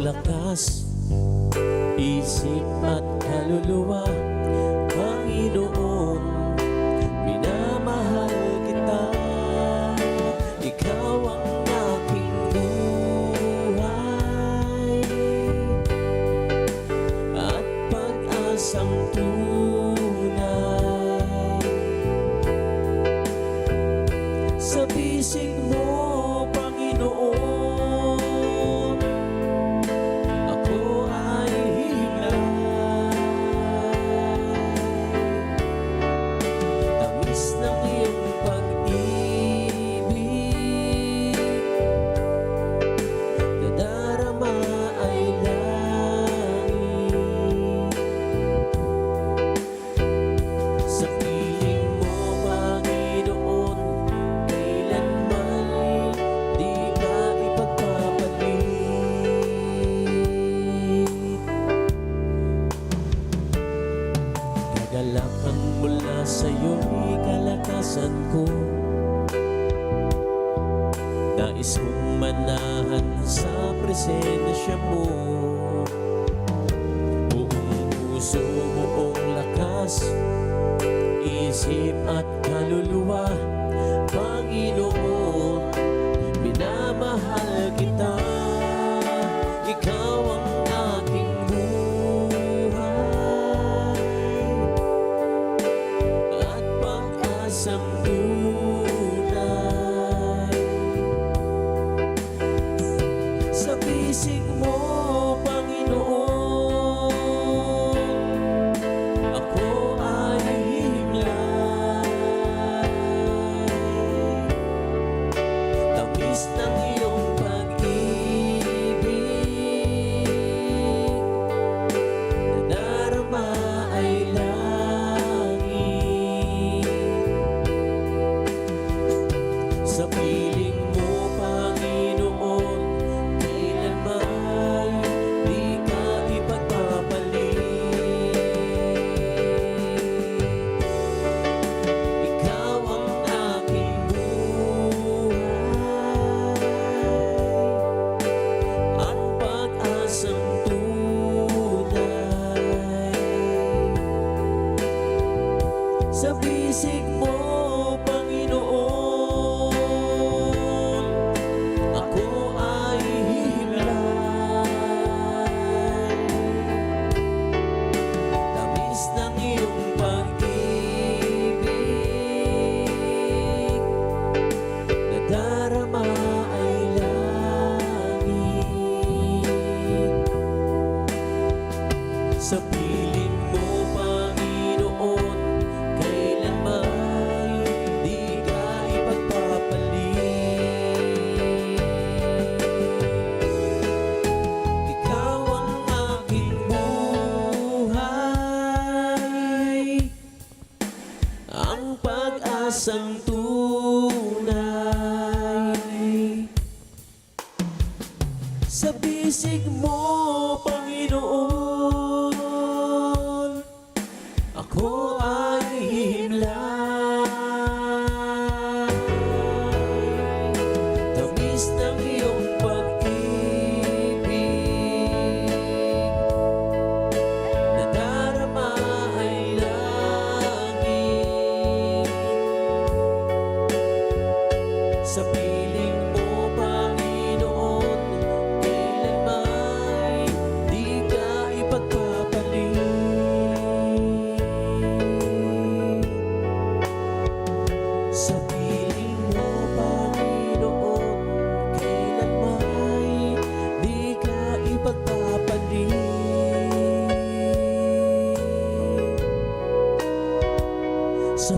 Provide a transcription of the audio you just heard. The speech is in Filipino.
lakas, isip at kaluluwa. Panginoon, minamahal kita. Ikaw ang aking buhay at pag-asang tunay. Sa bisig mo, Panginoon, ako ay himlay. Tamis ng iyong pag-ibig, nadarama ay langit. Sa piling mo, Panginoon, kailanman di ka ipagpapalit. Kagalakan mula sa'yo'y kalakasan ko. Nais kong manahan sa presensya mo. Buong puso, buong lakas, isip at kaluluwa. Panginoon, minamahal kita. Ikaw ang aking buhay at pag-asang tunay. Sa bisig mo, Panginoon, ako ay himlay. Tamis ng iyong pag-ibig, nadarama ay langit. Sa piling mo, Panginoon, kailanman di ka ipagpapalit. Ikaw ang aking buhay at pag-asang tunay. Sa bisig mo, Panginoon, ako ay himlay. Tamis ng iyong pag-ibig, nadarama ay langit. Sa piling mo, Panginoon, kailanman di ka ipagpapalit. Ikaw ang aking buhay, ang pag-asang tunay. Sa bisig mo, Panginoon, ako ay himlay. Tamis ng iyong pag-ibig, nadarama ay langit. Sa piling mo, Panginoon, kailanman di ka ipagpapalit. Sa piling mo, Panginoon, kailanman di ka ipagpapalit. Sa